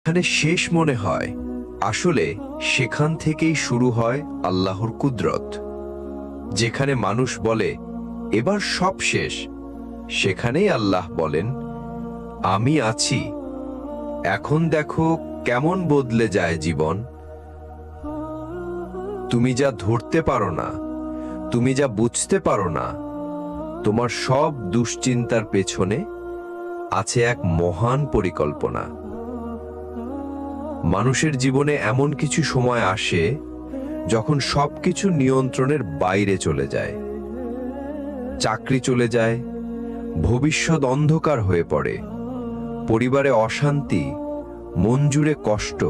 এখানে শেষ মনে হয়, আসলে সেখান থেকেই শুরু হয় আল্লাহর কুদরত। যেখানে মানুষ বলে এবার সব শেষ, সেখানেই আল্লাহ বলেন আমি আছি। এখন দেখো কেমন বদলে যায় জীবন। তুমি যা ধরতে পারো না, তুমি যা বুঝতে পারো না, তোমার সব দুশ্চিন্তার পেছনে আছে এক মহান পরিকল্পনা। মানুষের জীবনে এমন কিছু সময় আসে যখন সবকিছু নিয়ন্ত্রণের বাইরে চলে যায়। চাকরি চলে যায়, ভবিষ্যৎ অন্ধকার হয়ে পড়ে, পরিবারে অশান্তি, মন জুড়ে কষ্ট,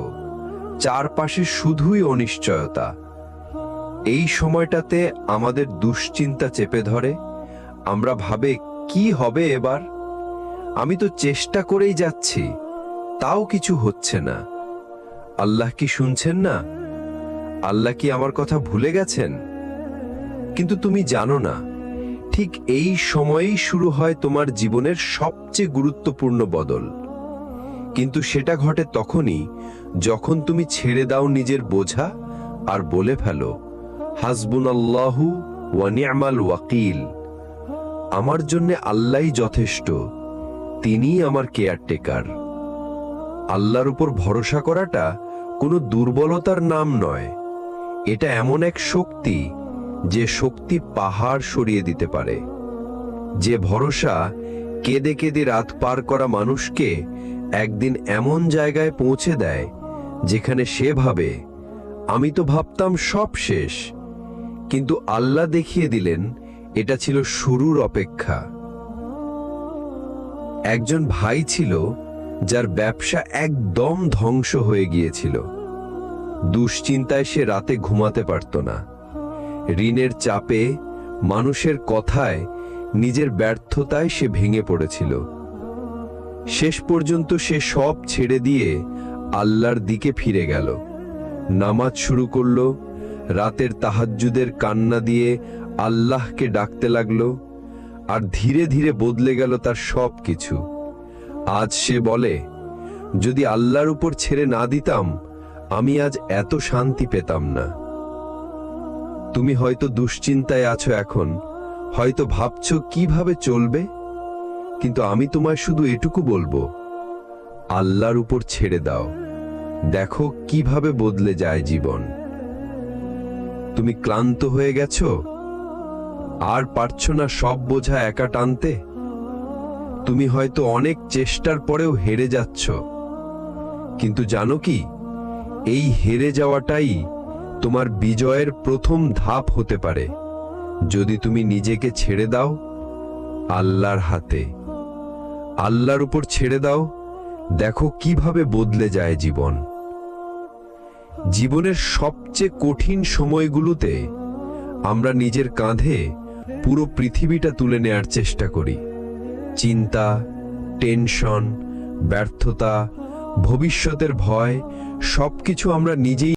চারপাশে শুধুই অনিশ্চয়তা। এই সময়টাতে আমাদের দুশ্চিন্তা চেপে ধরে। আমরা ভাবে কি হবে এবার? আমি তো চেষ্টা করেই যাচ্ছি, তাও কিছু হচ্ছে না। আল্লাহ কি শুনছেন না? আল্লাহ কি আমার কথা ভুলে গেছেন? কিন্তু তুমি জানো না, ঠিক এই সময়েই শুরু হয় তোমার জীবনের সবচেয়ে গুরুত্বপূর্ণ বদল। কিন্তু সেটা ঘটে তখনই যখন তুমি ছেড়ে দাও নিজের বোঝা আর বলে ফেলো হাসবুনাল্লাহু ওয়া নি'মাল ওয়াকিল। আমার জন্য আল্লাহই যথেষ্ট, তিনিই আমার কেয়ারটেকার। আল্লাহর উপর ভরসা করাটা কোনো দুর্বলতার নাম নয়, এটা এমন এক শক্তি যে শক্তি পাহাড় সরিয়ে দিতে পারে। যে ভরসা কেঁদে কেঁদে রাত পার করা মানুষকে একদিন এমন জায়গায় পৌঁছে দেয় যেখানে সে ভাবে আমি তো ভাবতাম সব শেষ, কিন্তু আল্লাহ দেখিয়ে দিলেন এটা ছিল শুরুর অপেক্ষা। একজন ভাই ছিল যার ব্যবসা একদম ধ্বংস হয়ে গিয়েছিল। দুশ্চিন্তায় সে রাতে ঘুমাতে পারত না। ঋণের চাপে, মানুষের কথায়, নিজের ব্যর্থতায় সে ভেঙে পড়েছিল। শেষ পর্যন্ত সে সব ছেড়ে দিয়ে আল্লাহর দিকে ফিরে গেল। নামাজ শুরু করলো, রাতের তাহাজ্জুদের কান্না দিয়ে আল্লাহকে ডাকতে লাগলো, আর ধীরে ধীরে বদলে গেল তার সব কিছু। আজ সে বলে, যদি আল্লাহর উপর ছেড়ে না দিতাম, আমি আজ এত শান্তি পেতাম না। তুমি হয়তো দুশ্চিন্তায় আছো এখন, হয়তো ভাবছো কিভাবে চলবে, কিন্তু আমি তোমায় শুধু এটুকু বলবো, আল্লাহর উপর ছেড়ে দাও, দেখো কিভাবে বদলে যায় জীবন। তুমি ক্লান্ত হয়ে গেছো, আর পারছো না সব বোঝা একা টানতে। তুমি হয়তো অনেক চেষ্টার পরেও হেরে যাচ্ছ, কিন্তু জানো কি, এই হেরে যাওয়াটাই তোমার বিজয়ের প্রথম ধাপ হতে পারে, যদি তুমি নিজেকে ছেড়ে দাও আল্লাহর হাতে। আল্লাহর উপর ছেড়ে দাও, দেখো কিভাবে বদলে যায় জীবন। জীবনের সবচেয়ে কঠিন সময়গুলোতে আমরা নিজের কাঁধে পুরো পৃথিবীটা তুলে নেয়ার চেষ্টা করি। চিন্তা, টেনশন, ব্যর্থতা, ভবিষ্যতের ভয়, সবকিছু আমরা নিজেই